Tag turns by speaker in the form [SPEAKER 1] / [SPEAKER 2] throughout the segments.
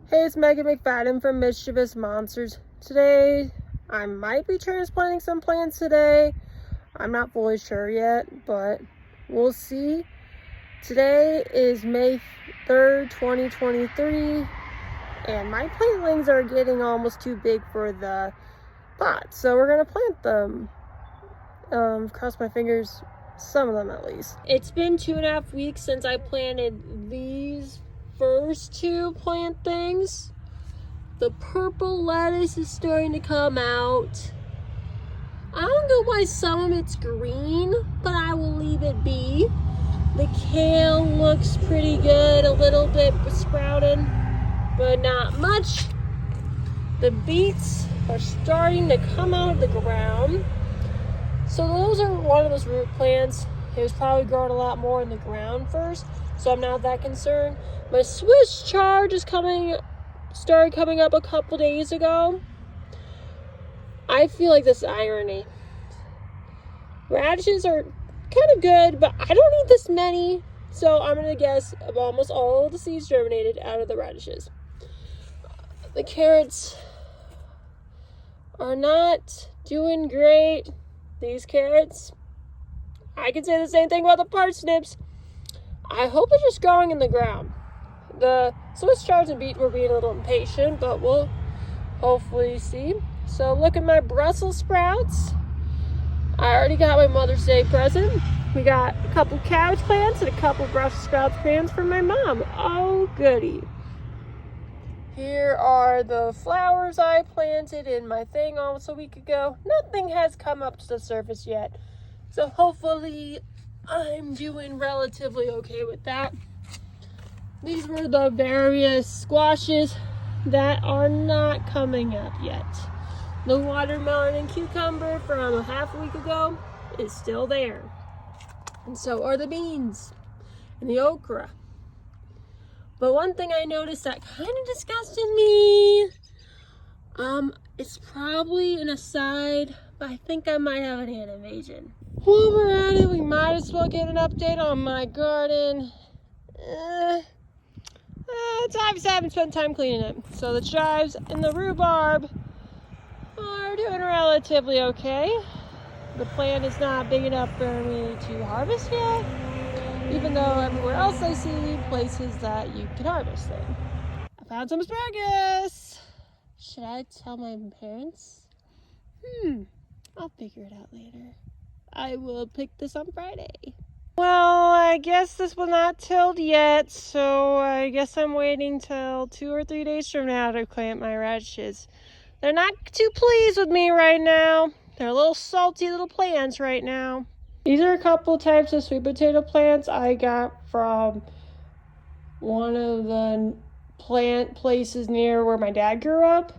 [SPEAKER 1] Hey, it's Megan McFadden from Mischievous Monsters. Today, I might be transplanting some plants today. I'm not fully sure yet, but we'll see. Today is May 3rd, 2023, and my plantlings are getting almost too big for the pot, so we're gonna plant them. Cross my fingers, some of them at least. It's been 2.5 weeks since I planted these first two plant things. The purple lettuce is starting to come out. I don't know why some of it's green, but I will leave it be. The kale looks pretty good, a little bit sprouted, but not much. The beets are starting to come out of the ground. So those are one of those root plants. It was probably growing a lot more in the ground first, so I'm not that concerned. My Swiss chard is started coming up a couple days ago. I feel like this is irony. Radishes are kind of good, but I don't need this many, so I'm gonna guess almost all of the seeds germinated out of the radishes. The carrots are not doing great. These carrots, I can say the same thing about the parsnips. I hope they're just growing in the ground. The Swiss chards and beet were being a little impatient, but we'll hopefully see. So look at my Brussels sprouts. I already got my Mother's Day present. We got a couple cabbage plants and a couple Brussels sprout plants from my mom. Oh, goody. Here are the flowers I planted in my thing almost a week ago. Nothing has come up to the surface yet, so hopefully I'm doing relatively okay with that. These were the various squashes that are not coming up yet. The watermelon and cucumber from a half a week ago is still there. And so are the beans and the okra. But one thing I noticed that kind of disgusted me, it's probably an aside, but I think I might have an ant invasion. While we're at it, we might as well get an update on my garden. It's obviously I haven't spent time cleaning it. So the chives and the rhubarb are doing relatively okay. The plant is not big enough for me to harvest yet, even though everywhere else I see places that you can harvest them. I found some asparagus. Should I tell my parents? I'll figure it out later. I will pick this on Friday. Well, I guess this was not tilled yet, so I guess I'm waiting till 2 or 3 days from now to plant my radishes. They're not too pleased with me right now. They're little salty little plants right now. These are a couple types of sweet potato plants I got from one of the plant places near where my dad grew up.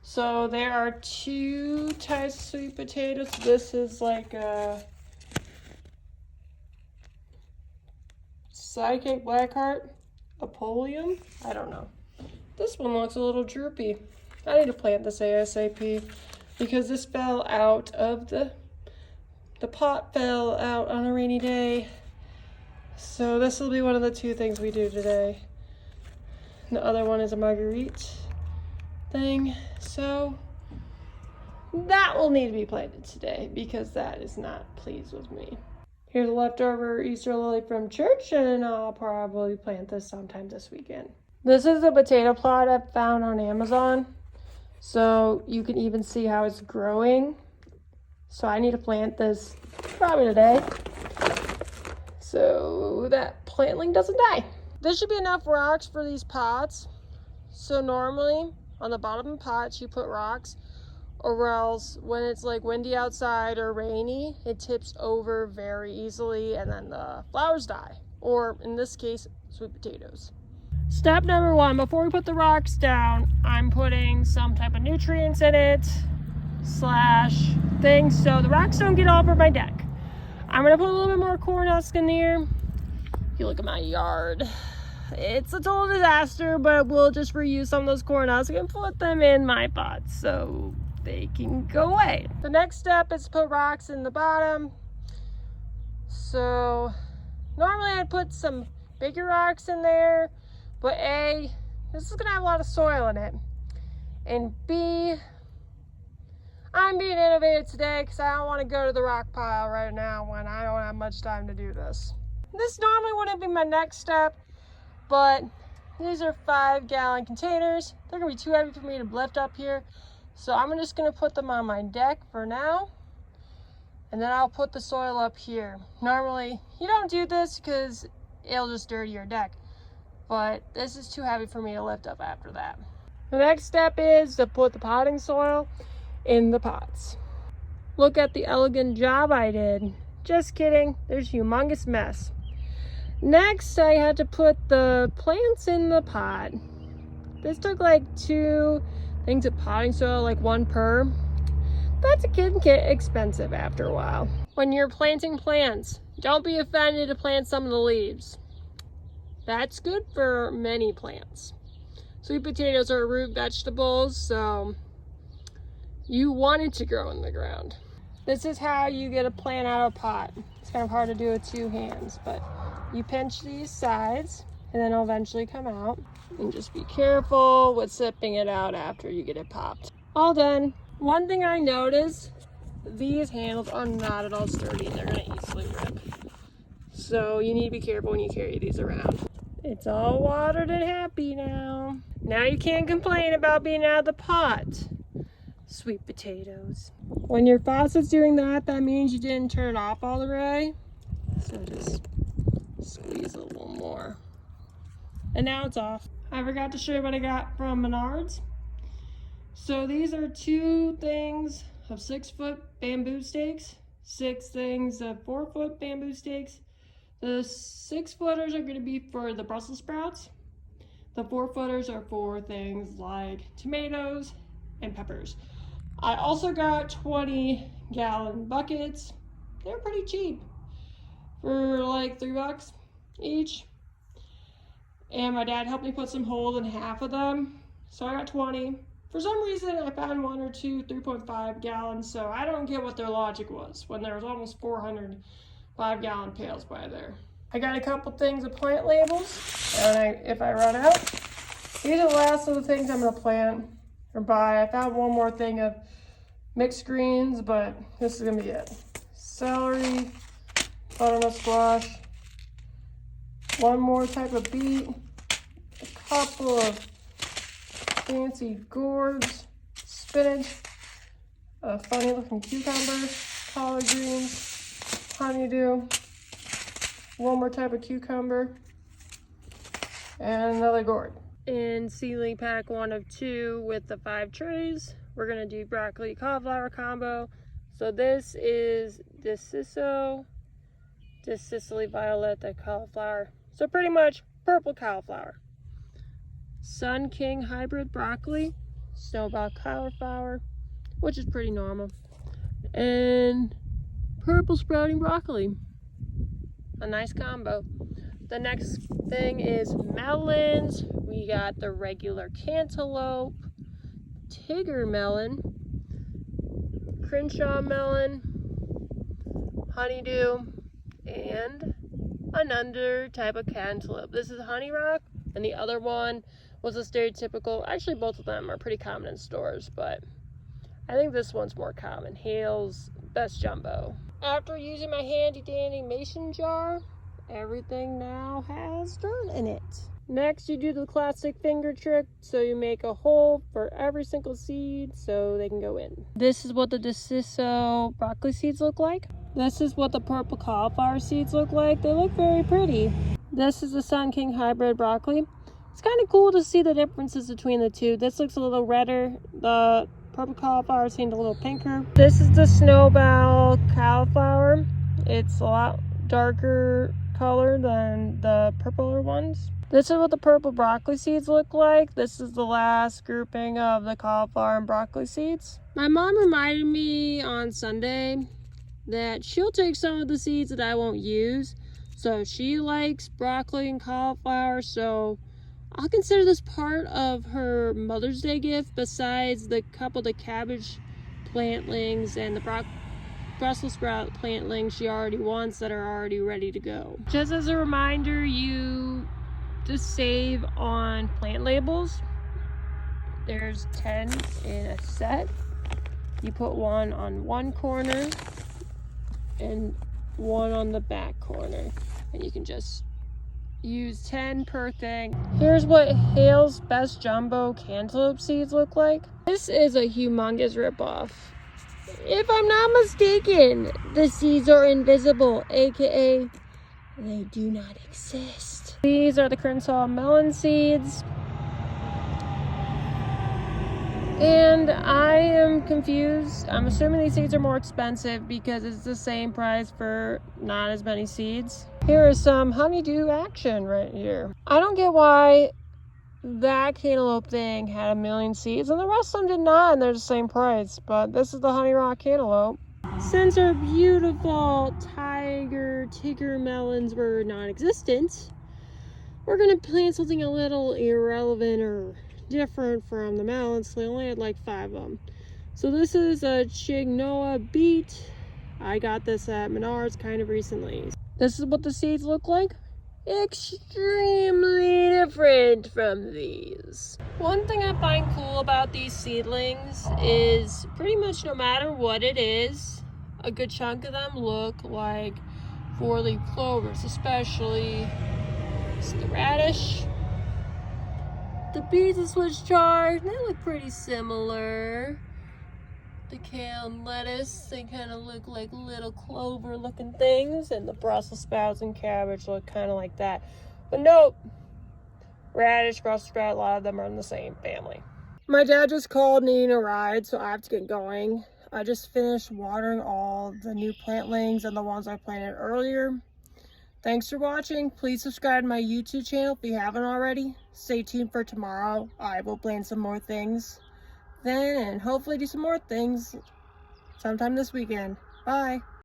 [SPEAKER 1] So there are 2 types of sweet potatoes. This is like a Sidekick Blackheart, Apollyon. I don't know. This one looks a little droopy. I need to plant this ASAP because this fell out of the pot fell out on a rainy day. So this will be one of the 2 things we do today. And the other one is a marguerite thing. So that will need to be planted today because that is not pleased with me. Here's a leftover Easter lily from church, and I'll probably plant this sometime this weekend. This is a potato plot I found on Amazon. So you can even see how it's growing. So I need to plant this probably today, so that plantling doesn't die. There should be enough rocks for these pots. So normally on the bottom of pots you put rocks, or else when it's like windy outside or rainy, it tips over very easily and then the flowers die. Or in this case, sweet potatoes. Step number 1, before we put the rocks down, I'm putting some type of nutrients in it, / things, so the rocks don't get all over my deck. I'm gonna put a little bit more corn husk in there. If you look at my yard, it's a total disaster, but we'll just reuse some of those corn husks and put them in my pots so they can go away. The next step is to put rocks in the bottom. So normally I'd put some bigger rocks in there, but A, this is gonna have a lot of soil in it. And B, I'm being innovative today because I don't want to go to the rock pile right now when I don't have much time to do this. This normally wouldn't be my next step, but these are 5-gallon containers. They're gonna be too heavy for me to lift up here. So I'm just gonna put them on my deck for now. And then I'll put the soil up here. Normally, you don't do this because it'll just dirty your deck. But this is too heavy for me to lift up after that. The next step is to put the potting soil in the pots. Look at the elegant job I did. Just kidding, there's a humongous mess. Next, I had to put the plants in the pot. This took like 2 things of potting soil, like 1 per. That's can get expensive after a while. When you're planting plants, don't be offended to plant some of the leaves. That's good for many plants. Sweet potatoes are root vegetables, so you want it to grow in the ground. This is how you get a plant out of a pot. It's kind of hard to do with 2 hands, but you pinch these sides and then it'll eventually come out. And just be careful with sipping it out after you get it popped. All done. One thing I noticed, these handles are not at all sturdy. They're gonna easily rip. So you need to be careful when you carry these around. It's all watered and happy now. Now you can't complain about being out of the pot. Sweet potatoes. When your faucet's doing that, that means you didn't turn it off all the way. So just squeeze a little more. And now it's off. I forgot to show you what I got from Menards. So these are 2 things of 6-foot bamboo stakes, 6 things of 4-foot bamboo stakes. The 6-footers are going to be for the Brussels sprouts. The 4-footers are for things like tomatoes and peppers. I also got 20-gallon buckets. They're pretty cheap for like $3 each. And my dad helped me put some holes in half of them. So I got 20. For some reason, I found 1 or 2 3.5 gallons, so I don't get what their logic was when there was almost 400 5-gallon pails by there. I got a couple things of plant labels, and if I run out, these are the last of the things I'm gonna plant or buy. I found 1 more thing of mixed greens, but this is gonna be it. Celery, butternut squash, 1 more type of beet, a couple of fancy gourds, spinach, a funny looking cucumber, collard greens, honeydew, 1 more type of cucumber, and another gourd. In seedling pack 1 of 2 with the 5 trays, we're gonna do broccoli cauliflower combo. So this is Sicily Violetta cauliflower. So pretty much purple cauliflower. Sun King hybrid broccoli, snowball cauliflower, which is pretty normal, and purple sprouting broccoli. A nice combo. The next thing is melons. We got the regular cantaloupe, Tigger melon, Crenshaw melon, honeydew, and another type of cantaloupe. This is honey rock, and the other one was a stereotypical. Actually, both of them are pretty common in stores, but I think this one's more common. Hale's Best Jumbo. After using my handy dandy mason jar, everything now has dirt in it. Next, you do the classic finger trick, so you make a hole for every single seed so they can go in. This is what the Deciso broccoli seeds look like. This is what the purple cauliflower seeds look like. They look very pretty. This is the Sun King hybrid broccoli. It's kind of cool to see the differences between the 2. This looks a little redder. The purple cauliflower seemed a little pinker. This is the snowball cauliflower. It's a lot darker color than the purpler ones. This is what the purple broccoli seeds look like. This is the last grouping of the cauliflower and broccoli seeds. My mom reminded me on Sunday that she'll take some of the seeds that I won't use. So she likes broccoli and cauliflower, so I'll consider this part of her Mother's Day gift, besides the couple of the cabbage plantlings and the Brussels sprout plantlings she already wants that are already ready to go. Just as a reminder, you to save on plant labels. There's 10 in a set. You put one on one corner and one on the back corner, and you can just use 10 per thing. Here's what Hale's Best Jumbo cantaloupe seeds look like. This is a humongous ripoff. If I'm not mistaken, the seeds are invisible, aka they do not exist. These are the Crenshaw melon seeds. And I am confused. I'm assuming these seeds are more expensive because it's the same price for not as many seeds. Here is some honeydew action right here. I don't get why that cantaloupe thing had 1,000,000 seeds and the rest of them did not, and they're the same price. But this is the honey rock cantaloupe. Since our beautiful tiger melons were non-existent, we're gonna plant something a little irrelevant or different from the melons. So they only had like 5 of them. So this is a Chignoa beet. I got this at Menards kind of recently. This is what the seeds look like. Extremely different from these. One thing I find cool about these seedlings is pretty much no matter what it is, a good chunk of them look like 4-leaf clovers, especially the radish. The beets and Swiss chard, they look pretty similar. The kale and lettuce, they kind of look like little clover looking things. And the Brussels sprouts and cabbage look kind of like that. But nope, radish, Brussels sprout, a lot of them are in the same family. My dad just called needing a ride, so I have to get going. I just finished watering all the new plantlings and the ones I planted earlier. Thanks for watching. Please subscribe to my YouTube channel if you haven't already. Stay tuned for tomorrow. I will plant some more things then and hopefully do some more things sometime this weekend. Bye.